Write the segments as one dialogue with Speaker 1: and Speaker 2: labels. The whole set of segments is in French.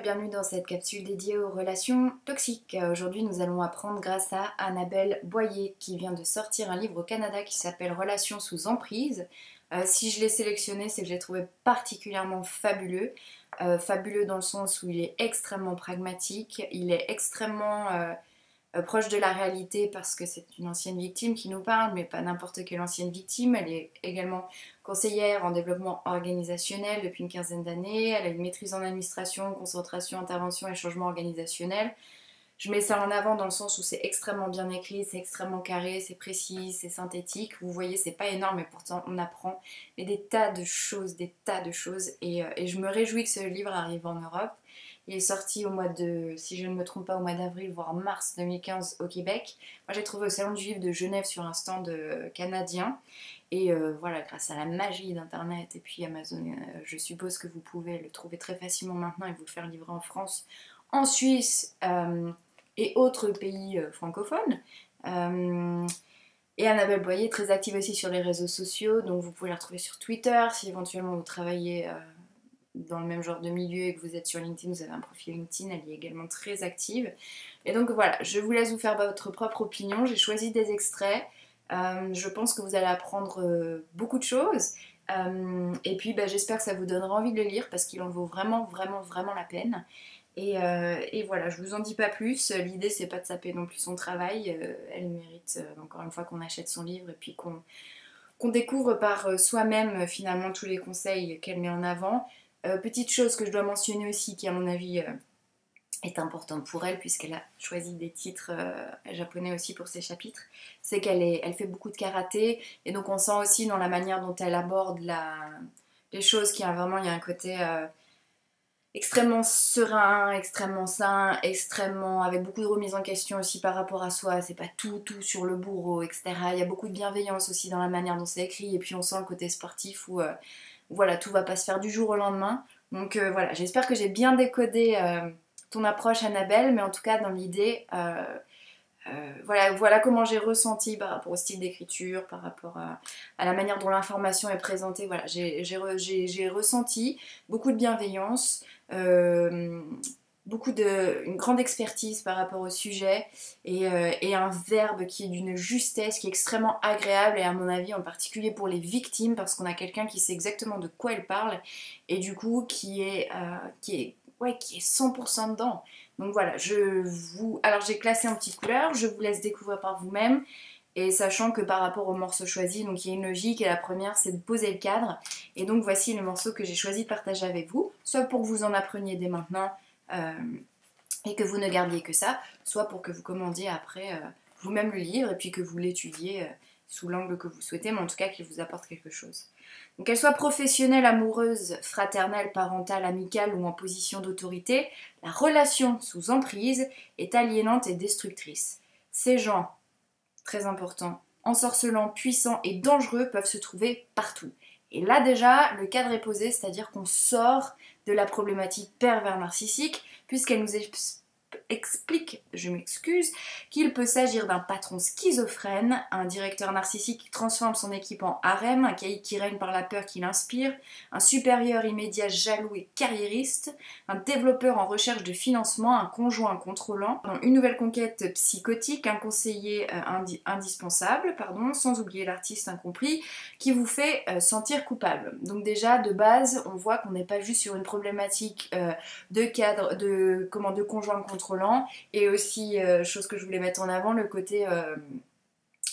Speaker 1: bienvenue dans cette capsule dédiée aux relations toxiques. Aujourd'hui, nous allons apprendre grâce à Annabelle Boyer qui vient de sortir un livre au Canada qui s'appelle Relations sous emprise. Si je l'ai sélectionné, c'est que je l'ai trouvé particulièrement fabuleux. Fabuleux dans le sens où il est extrêmement pragmatique, il est extrêmement proche de la réalité parce que c'est une ancienne victime qui nous parle, mais pas n'importe quelle ancienne victime. Elle est également conseillère en développement organisationnel depuis une quinzaine d'années. Elle a une maîtrise en administration, concentration, intervention et changement organisationnel. Je mets ça en avant dans le sens où c'est extrêmement bien écrit, c'est extrêmement carré, c'est précis, c'est synthétique. Vous voyez, c'est pas énorme, mais pourtant on apprend des tas de choses, des tas de choses. Et je me réjouis que ce livre arrive en Europe. Il est sorti au mois de, si je ne me trompe pas, au mois d'avril, voire mars 2015 au Québec. Moi, j'ai trouvé au Salon du Livre de Genève sur un stand canadien. Et voilà, grâce à la magie d'Internet et puis Amazon, je suppose que vous pouvez le trouver très facilement maintenant et vous le faire livrer en France, en Suisse et autres pays francophones. Et Annabelle Boyer est très active aussi sur les réseaux sociaux, donc vous pouvez la retrouver sur Twitter si éventuellement vous travaillez dans le même genre de milieu et que vous êtes sur LinkedIn, vous avez un profil LinkedIn, elle est également très active. Et donc voilà, je vous laisse vous faire votre propre opinion, j'ai choisi des extraits, je pense que vous allez apprendre beaucoup de choses, et puis j'espère que ça vous donnera envie de le lire parce qu'il en vaut vraiment, vraiment, vraiment la peine. Et voilà, je vous en dis pas plus, l'idée c'est pas de saper non plus son travail, elle mérite encore une fois qu'on achète son livre et puis qu'on découvre par soi-même finalement tous les conseils qu'elle met en avant. Petite chose que je dois mentionner aussi, qui à mon avis est importante pour elle, puisqu'elle a choisi des titres japonais aussi pour ses chapitres, c'est elle fait beaucoup de karaté, et donc on sent aussi dans la manière dont elle aborde les choses qu'il y a vraiment, il y a un côté extrêmement serein, extrêmement sain, extrêmement avec beaucoup de remise en question aussi par rapport à soi, c'est pas tout sur le bourreau, etc. Il y a beaucoup de bienveillance aussi dans la manière dont c'est écrit, et puis on sent le côté sportif où voilà, tout va pas se faire du jour au lendemain. Donc voilà, j'espère que j'ai bien décodé ton approche, Annabelle, mais en tout cas dans l'idée, voilà comment j'ai ressenti par rapport au style d'écriture, par rapport à la manière dont l'information est présentée. Voilà, j'ai ressenti beaucoup de bienveillance, une grande expertise par rapport au sujet et un verbe qui est d'une justesse qui est extrêmement agréable, et à mon avis en particulier pour les victimes, parce qu'on a quelqu'un qui sait exactement de quoi elle parle et du coup qui est 100% dedans. Donc voilà, alors j'ai classé en petites couleurs, je vous laisse découvrir par vous-même, et sachant que par rapport aux morceaux choisis, donc il y a une logique, et la première c'est de poser le cadre, et donc voici les morceaux que j'ai choisi de partager avec vous, soit pour que vous en appreniez dès maintenant, et que vous ne gardiez que ça, soit pour que vous commandiez après vous-même le livre, et puis que vous l'étudiez sous l'angle que vous souhaitez, mais en tout cas qu'il vous apporte quelque chose. Donc qu'elle soit professionnelle, amoureuse, fraternelle, parentale, amicale ou en position d'autorité, la relation sous emprise est aliénante et destructrice. Ces gens, très importants, ensorcelants, puissants et dangereux peuvent se trouver partout. Et là déjà, le cadre est posé, c'est-à-dire qu'on sort de la problématique pervers narcissique, puisqu'elle nous explique, je m'excuse, qu'il peut s'agir d'un patron schizophrène, un directeur narcissique qui transforme son équipe en harem, un caïd qui règne par la peur qu'il inspire, un supérieur immédiat jaloux et carriériste, un développeur en recherche de financement, un conjoint contrôlant, une nouvelle conquête psychotique, un conseiller indispensable, sans oublier l'artiste incompris, qui vous fait sentir coupable. Donc déjà, de base, on voit qu'on n'est pas juste sur une problématique de cadre, de conjoint contrôlant, et aussi, chose que je voulais mettre en avant, le côté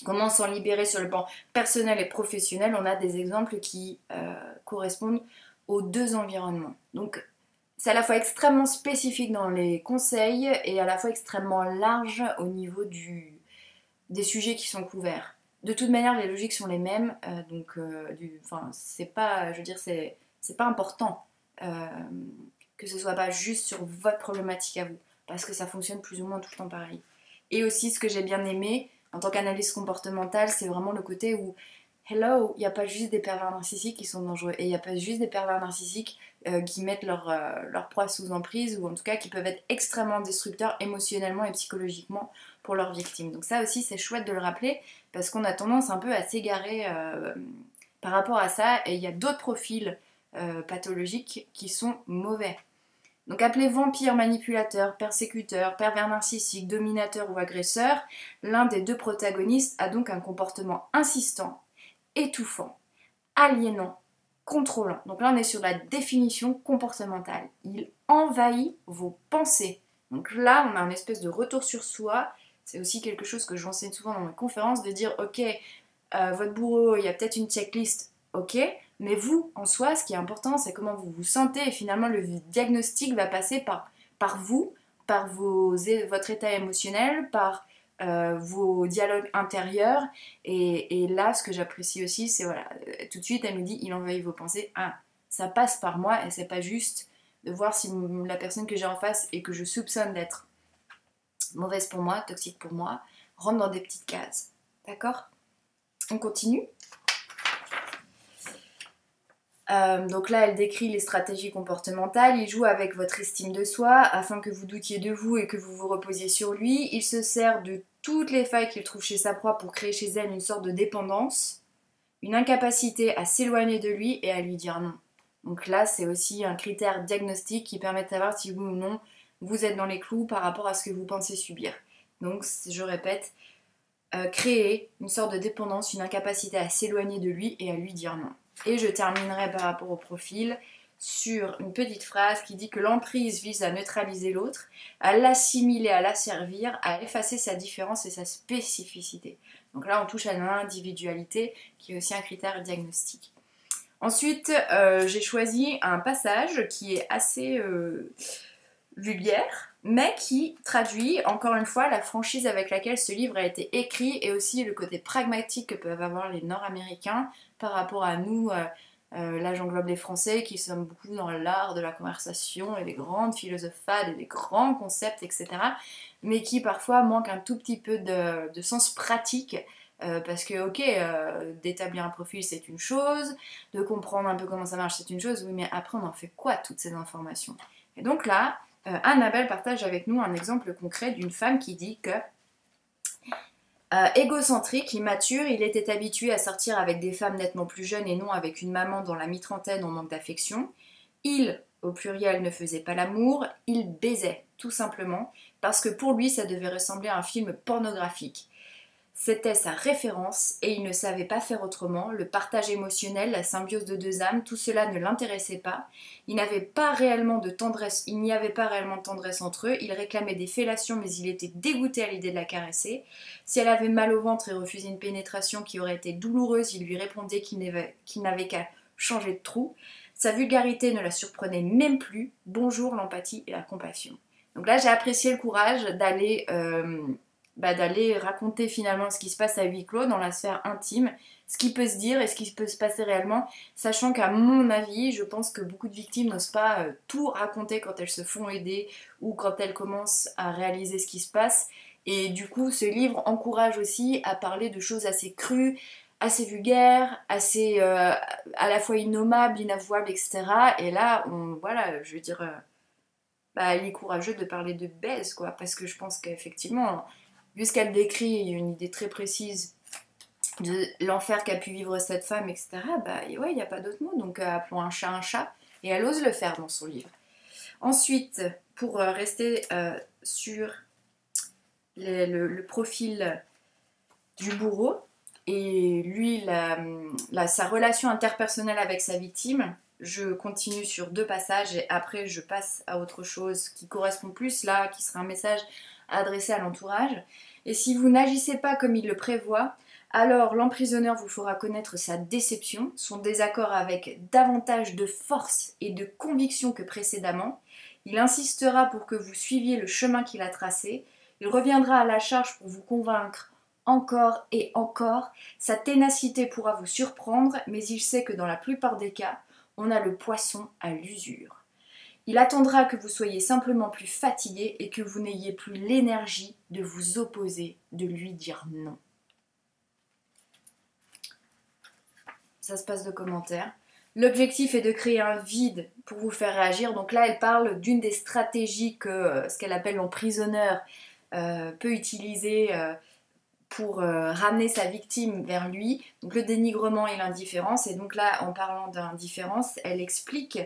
Speaker 1: comment s'en libérer sur le plan personnel et professionnel. On a des exemples qui correspondent aux deux environnements. Donc c'est à la fois extrêmement spécifique dans les conseils et à la fois extrêmement large au niveau des sujets qui sont couverts. De toute manière, les logiques sont les mêmes, c'est pas, je veux dire, c'est pas important que ce soit pas juste sur votre problématique à vous, parce que ça fonctionne plus ou moins tout le temps pareil. Et aussi, ce que j'ai bien aimé en tant qu'analyste comportementale, c'est vraiment le côté où, hello, il n'y a pas juste des pervers narcissiques qui sont dangereux, et il n'y a pas juste des pervers narcissiques qui mettent leur proie sous emprise, ou en tout cas qui peuvent être extrêmement destructeurs émotionnellement et psychologiquement pour leurs victimes. Donc ça aussi, c'est chouette de le rappeler, parce qu'on a tendance un peu à s'égarer par rapport à ça, et il y a d'autres profils pathologiques qui sont mauvais. Donc appelé vampire, manipulateur, persécuteur, pervers narcissique, dominateur ou agresseur, l'un des deux protagonistes a donc un comportement insistant, étouffant, aliénant, contrôlant. Donc là on est sur la définition comportementale. Il envahit vos pensées. Donc là on a un espèce de retour sur soi. C'est aussi quelque chose que j'enseigne souvent dans mes conférences, de dire ok, votre bourreau, il y a peut-être une checklist, ok, mais vous, en soi, ce qui est important, c'est comment vous vous sentez, et finalement, le diagnostic va passer par vous, par votre état émotionnel, par vos dialogues intérieurs, et là, ce que j'apprécie aussi, c'est, voilà, tout de suite, elle nous dit, il envahit vos pensées, ah, ça passe par moi, et c'est pas juste de voir si la personne que j'ai en face, et que je soupçonne d'être mauvaise pour moi, toxique pour moi, rentre dans des petites cases, d'accord ? On continue. Donc là, elle décrit les stratégies comportementales. Il joue avec votre estime de soi afin que vous doutiez de vous et que vous vous reposiez sur lui. Il se sert de toutes les failles qu'il trouve chez sa proie pour créer chez elle une sorte de dépendance, une incapacité à s'éloigner de lui et à lui dire non. Donc là, c'est aussi un critère diagnostique qui permet de savoir si oui ou non vous êtes dans les clous par rapport à ce que vous pensez subir. Donc, je répète, créer une sorte de dépendance, une incapacité à s'éloigner de lui et à lui dire non. Et je terminerai par rapport au profil sur une petite phrase qui dit que l'emprise vise à neutraliser l'autre, à l'assimiler, à l'asservir, à effacer sa différence et sa spécificité. Donc là, on touche à l'individualité, qui est aussi un critère diagnostique. Ensuite, j'ai choisi un passage qui est assez vulgaire, mais qui traduit, encore une fois, la franchise avec laquelle ce livre a été écrit et aussi le côté pragmatique que peuvent avoir les Nord-Américains par rapport à nous. Là, j'englobe les Français qui sommes beaucoup dans l'art de la conversation et des grandes philosophades et des grands concepts, etc. Mais qui parfois manquent un tout petit peu de sens pratique. Parce que, ok, d'établir un profil c'est une chose, de comprendre un peu comment ça marche c'est une chose, oui, mais après on en fait quoi toutes ces informations? Et donc là, Annabelle partage avec nous un exemple concret d'une femme qui dit que égocentrique, immature, il était habitué à sortir avec des femmes nettement plus jeunes et non avec une maman dans la mi-trentaine en manque d'affection. Il, au pluriel, ne faisait pas l'amour, il baisait, tout simplement, parce que pour lui ça devait ressembler à un film pornographique. C'était sa référence et il ne savait pas faire autrement. Le partage émotionnel, la symbiose de deux âmes, tout cela ne l'intéressait pas. Il n'y avait pas réellement de tendresse entre eux. Il réclamait des fellations mais il était dégoûté à l'idée de la caresser. Si elle avait mal au ventre et refusait une pénétration qui aurait été douloureuse, il lui répondait qu'il n'avait qu'à changer de trou. Sa vulgarité ne la surprenait même plus. Bonjour l'empathie et la compassion. Donc là j'ai apprécié le courage d'aller raconter finalement ce qui se passe à huis clos dans la sphère intime, ce qui peut se dire et ce qui peut se passer réellement, sachant qu'à mon avis, je pense que beaucoup de victimes n'osent pas tout raconter quand elles se font aider ou quand elles commencent à réaliser ce qui se passe. Et du coup, ce livre encourage aussi à parler de choses assez crues, assez vulgaires, assez à la fois innommables, inavouables, etc. Et là, voilà, je veux dire, il est courageux de parler de baise, quoi, parce que je pense qu'effectivement, vu ce qu'elle décrit, il y a une idée très précise de l'enfer qu'a pu vivre cette femme, etc. Ouais, il n'y a pas d'autre mot, donc appelons un chat, et elle ose le faire dans son livre. Ensuite, pour rester sur le profil du bourreau, et lui, sa relation interpersonnelle avec sa victime, je continue sur 2 passages, et après je passe à autre chose qui correspond plus là, qui sera un message adressé à l'entourage. Et si vous n'agissez pas comme il le prévoit, alors l'emprisonneur vous fera connaître sa déception, son désaccord avec davantage de force et de conviction que précédemment. Il insistera pour que vous suiviez le chemin qu'il a tracé. Il reviendra à la charge pour vous convaincre encore et encore. Sa ténacité pourra vous surprendre, mais il sait que dans la plupart des cas, on a le poisson à l'usure. Il attendra que vous soyez simplement plus fatigué et que vous n'ayez plus l'énergie de vous opposer, de lui dire non. Ça se passe de commentaires. L'objectif est de créer un vide pour vous faire réagir. Donc là, elle parle d'une des stratégies que ce qu'elle appelle l'emprisonneur peut utiliser pour ramener sa victime vers lui. Donc le dénigrement et l'indifférence. Et donc là, en parlant d'indifférence, elle explique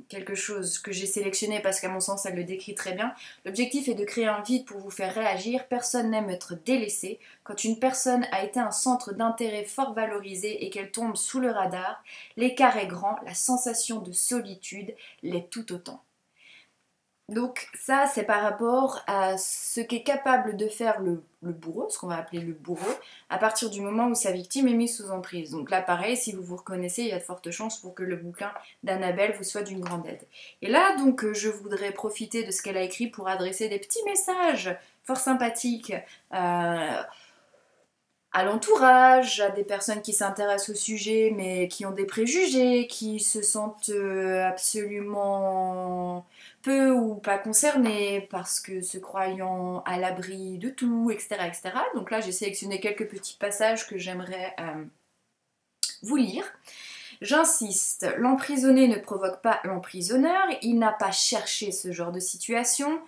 Speaker 1: quelque chose que j'ai sélectionné parce qu'à mon sens elle le décrit très bien. L'objectif est de créer un vide pour vous faire réagir. Personne n'aime être délaissé. Quand une personne a été un centre d'intérêt fort valorisé et qu'elle tombe sous le radar, l'écart est grand, la sensation de solitude l'est tout autant. Donc ça, c'est par rapport à ce qu'est capable de faire le bourreau, ce qu'on va appeler le bourreau, à partir du moment où sa victime est mise sous emprise. Donc là, pareil, si vous vous reconnaissez, il y a de fortes chances pour que le bouquin d'Annabelle vous soit d'une grande aide. Et là, donc, je voudrais profiter de ce qu'elle a écrit pour adresser des petits messages fort sympathiques à l'entourage, à des personnes qui s'intéressent au sujet mais qui ont des préjugés, qui se sentent absolument peu ou pas concernées parce que se croyant à l'abri de tout, etc., etc. Donc là, j'ai sélectionné quelques petits passages que j'aimerais vous lire. J'insiste, l'emprisonné ne provoque pas l'emprisonneur, il n'a pas cherché ce genre de situation,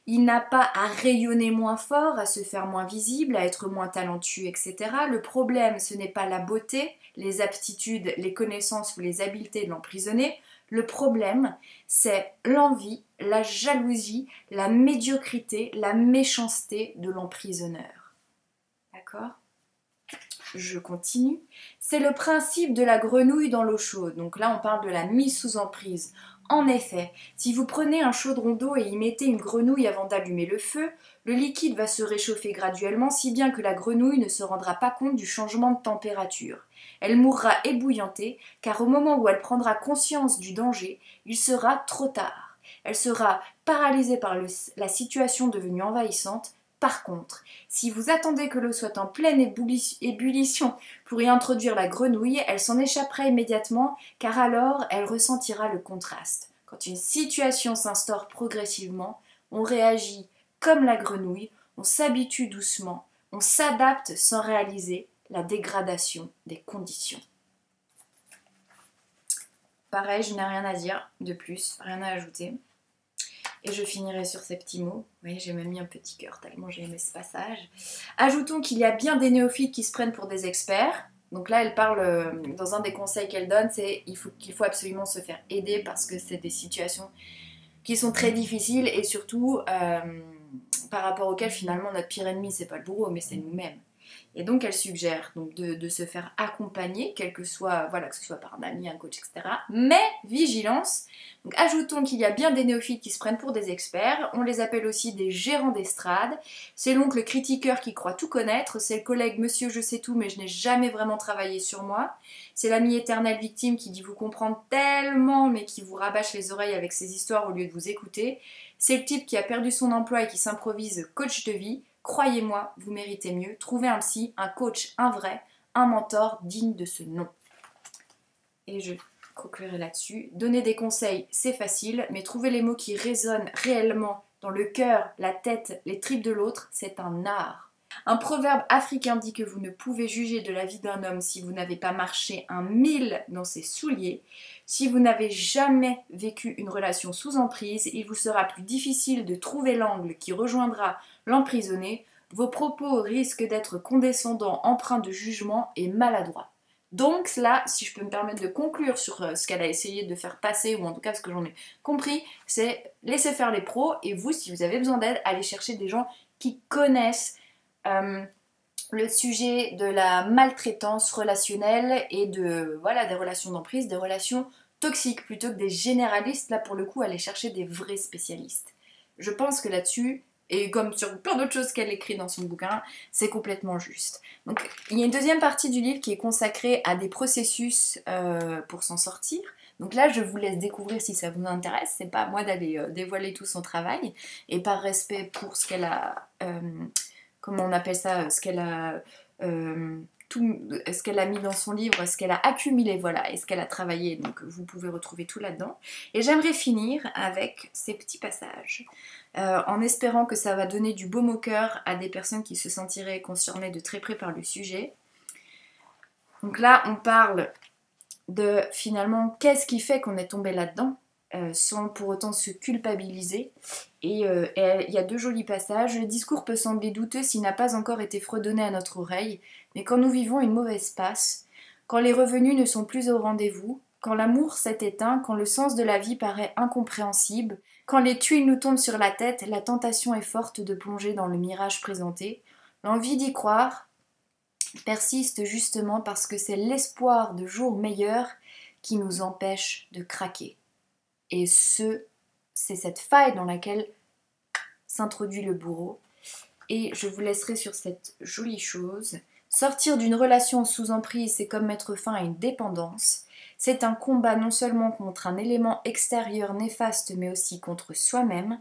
Speaker 1: il n'a pas à rayonner moins fort, à se faire moins visible, à être moins talentueux, etc. Le problème, ce n'est pas la beauté, les aptitudes, les connaissances ou les habiletés de l'emprisonné. Le problème, c'est l'envie, la jalousie, la médiocrité, la méchanceté de l'emprisonneur. D'accord ? Je continue. C'est le principe de la grenouille dans l'eau chaude. Donc là, on parle de la mise sous emprise. En effet, si vous prenez un chaudron d'eau et y mettez une grenouille avant d'allumer le feu, le liquide va se réchauffer graduellement si bien que la grenouille ne se rendra pas compte du changement de température. Elle mourra ébouillantée car au moment où elle prendra conscience du danger, il sera trop tard. Elle sera paralysée par la situation devenue envahissante. Par contre, si vous attendez que l'eau soit en pleine ébullition pour y introduire la grenouille, elle s'en échappera immédiatement car alors elle ressentira le contraste. Quand une situation s'instaure progressivement, on réagit comme la grenouille, on s'habitue doucement, on s'adapte sans réaliser la dégradation des conditions. Pareil, je n'ai rien à dire de plus, rien à ajouter. Et je finirai sur ces petits mots. Vous voyez, j'ai même mis un petit cœur tellement j'ai aimé ce passage. Ajoutons qu'il y a bien des néophytes qui se prennent pour des experts. Donc là, elle parle, dans un des conseils qu'elle donne, c'est qu'il faut absolument se faire aider parce que c'est des situations qui sont très difficiles et surtout par rapport auxquelles finalement notre pire ennemi, c'est pas le bourreau, mais c'est nous-mêmes. Et donc elle suggère donc, de se faire accompagner, quel que soit, voilà, que ce soit par un ami, un coach, etc. Mais vigilance. Donc ajoutons qu'il y a bien des néophytes qui se prennent pour des experts. On les appelle aussi des gérants d'estrade. C'est l'oncle critiqueur qui croit tout connaître. C'est le collègue monsieur je sais tout mais je n'ai jamais vraiment travaillé sur moi. C'est l'ami éternel victime qui dit vous comprendre tellement mais qui vous rabâche les oreilles avec ses histoires au lieu de vous écouter. C'est le type qui a perdu son emploi et qui s'improvise coach de vie. Croyez-moi, vous méritez mieux. Trouvez un psy, un coach, un vrai, un mentor digne de ce nom. Et je conclurai là-dessus. Donner des conseils, c'est facile, mais trouver les mots qui résonnent réellement dans le cœur, la tête, les tripes de l'autre, c'est un art. Un proverbe africain dit que vous ne pouvez juger de la vie d'un homme si vous n'avez pas marché un mille dans ses souliers. Si vous n'avez jamais vécu une relation sous emprise, il vous sera plus difficile de trouver l'angle qui rejoindra l'emprisonné. Vos propos risquent d'être condescendants, empreints de jugement et maladroits. Donc là, si je peux me permettre de conclure sur ce qu'elle a essayé de faire passer, ou en tout cas ce que j'en ai compris, c'est laisser faire les pros, et vous, si vous avez besoin d'aide, allez chercher des gens qui connaissent le sujet de la maltraitance relationnelle et de, voilà, des relations d'emprise, des relations toxiques, plutôt que des généralistes. Là, pour le coup, aller chercher des vrais spécialistes. Je pense que là-dessus, et comme sur plein d'autres choses qu'elle écrit dans son bouquin, c'est complètement juste. Donc, il y a une deuxième partie du livre qui est consacrée à des processus pour s'en sortir. Donc là, je vous laisse découvrir si ça vous intéresse. C'est pas à moi d'aller dévoiler tout son travail. Et par respect pour ce qu'elle a... comment on appelle ça, ce qu'elle a ce qu'elle a mis dans son livre, ce qu'elle a accumulé, voilà, et ce qu'elle a travaillé, donc vous pouvez retrouver tout là-dedans. Et j'aimerais finir avec ces petits passages, en espérant que ça va donner du baume au cœur à des personnes qui se sentiraient concernées de très près par le sujet. Donc là, on parle de, finalement, qu'est-ce qui fait qu'on est tombé là-dedans, sans pour autant se culpabiliser. Et il y a deux jolis passages. Le discours peut sembler douteux s'il n'a pas encore été fredonné à notre oreille, mais quand nous vivons une mauvaise passe, quand les revenus ne sont plus au rendez-vous, quand l'amour s'est éteint, quand le sens de la vie paraît incompréhensible, quand les tuiles nous tombent sur la tête, la tentation est forte de plonger dans le mirage présenté. L'envie d'y croire persiste justement parce que c'est l'espoir de jours meilleurs qui nous empêche de craquer. Et c'est cette faille dans laquelle s'introduit le bourreau. Et je vous laisserai sur cette jolie chose. Sortir d'une relation sous emprise, c'est comme mettre fin à une dépendance. C'est un combat non seulement contre un élément extérieur néfaste, mais aussi contre soi-même.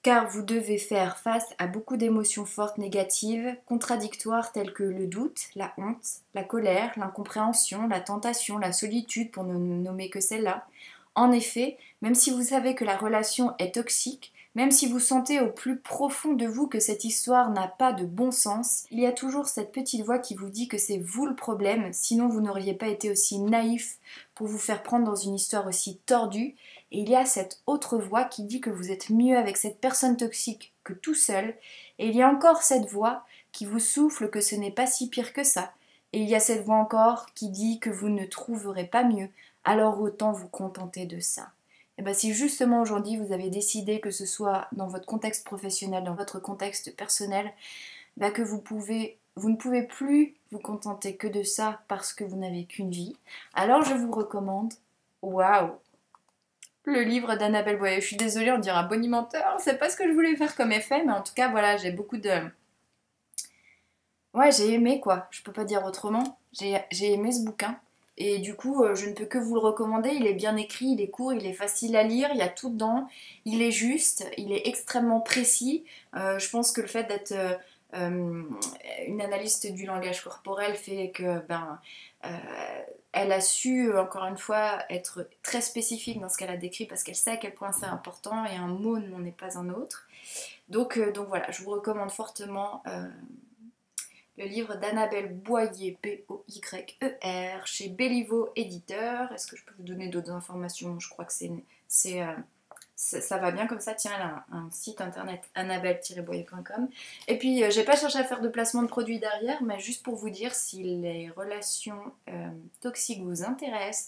Speaker 1: Car vous devez faire face à beaucoup d'émotions fortes négatives, contradictoires telles que le doute, la honte, la colère, l'incompréhension, la tentation, la solitude, pour ne nommer que celle-là. En effet, même si vous savez que la relation est toxique, même si vous sentez au plus profond de vous que cette histoire n'a pas de bon sens, il y a toujours cette petite voix qui vous dit que c'est vous le problème, sinon vous n'auriez pas été aussi naïf pour vous faire prendre dans une histoire aussi tordue. Et il y a cette autre voix qui dit que vous êtes mieux avec cette personne toxique que tout seul. Et il y a encore cette voix qui vous souffle que ce n'est pas si pire que ça. Et il y a cette voix encore qui dit que vous ne trouverez pas mieux, alors autant vous contenter de ça. Et bien si justement aujourd'hui vous avez décidé que ce soit dans votre contexte professionnel, dans votre contexte personnel, que vous ne pouvez plus vous contenter que de ça parce que vous n'avez qu'une vie, alors je vous recommande, waouh, le livre d'Annabelle Boyer. Je suis désolée, on dirait un bonimenteur, c'est pas ce que je voulais faire comme effet, mais en tout cas voilà, j'ai beaucoup de... Ouais, j'ai aimé quoi, je peux pas dire autrement, j'ai aimé ce bouquin. Et du coup, je ne peux que vous le recommander. Il est bien écrit, il est court, il est facile à lire, il y a tout dedans. Il est juste, il est extrêmement précis. Je pense que le fait d'être une analyste du langage corporel fait que elle a su, encore une fois, être très spécifique dans ce qu'elle a décrit parce qu'elle sait à quel point c'est important et un mot n'en est pas un autre. Donc voilà, je vous recommande fortement... le livre d'Annabelle Boyer, B-O-Y-E-R, chez Béliveau Éditeur. Est-ce que je peux vous donner d'autres informations? Je crois que ça va bien comme ça. Tiens, elle a un site internet, annabelle-boyer.com. Et puis, j'ai pas cherché à faire de placement de produits derrière, mais juste pour vous dire si les relations toxiques vous intéressent.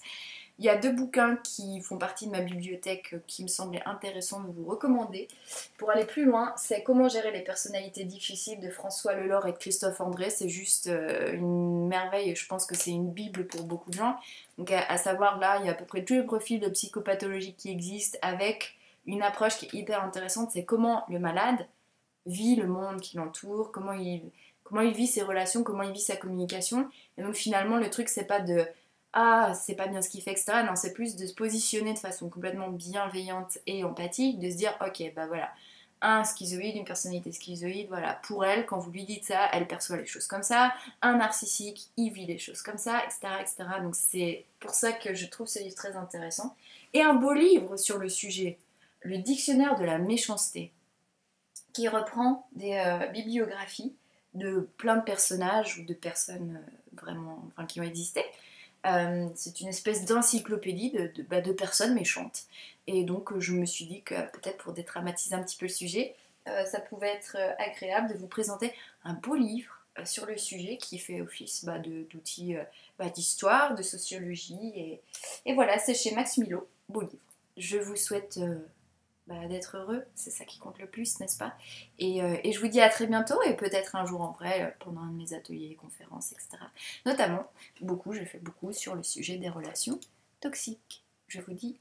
Speaker 1: Il y a 2 bouquins qui font partie de ma bibliothèque qui me semblaient intéressants de vous recommander. Pour aller plus loin, c'est Comment gérer les personnalités difficiles de François Lelore et de Christophe André. C'est juste une merveille et je pense que c'est une bible pour beaucoup de gens. Donc à savoir là, il y a à peu près tous les profils de psychopathologie qui existent avec une approche qui est hyper intéressante. C'est comment le malade vit le monde qui l'entoure, comment il vit ses relations, comment il vit sa communication. Et donc finalement, le truc, c'est pas de ah, c'est pas bien ce qu'il fait, etc. Non, c'est plus de se positionner de façon complètement bienveillante et empathique, de se dire, ok, voilà, un schizoïde, une personnalité schizoïde, voilà, pour elle, quand vous lui dites ça, elle perçoit les choses comme ça, un narcissique, il vit les choses comme ça, etc., etc. Donc c'est pour ça que je trouve ce livre très intéressant. Et un beau livre sur le sujet, le dictionnaire de la méchanceté, qui reprend des bibliographies de plein de personnages ou de personnes vraiment, enfin, qui ont existé. C'est une espèce d'encyclopédie de personnes méchantes. Et donc je me suis dit que peut-être pour dédramatiser un petit peu le sujet, ça pouvait être agréable de vous présenter un beau livre sur le sujet qui fait office d'outil d'histoire, de sociologie. Et voilà, c'est chez Max Milo, beau livre. Je vous souhaite d'être heureux, c'est ça qui compte le plus, n'est-ce pas? Et je vous dis à très bientôt et peut-être un jour en vrai pendant un de mes ateliers, conférences, etc. Notamment, je fais beaucoup sur le sujet des relations toxiques. Je vous dis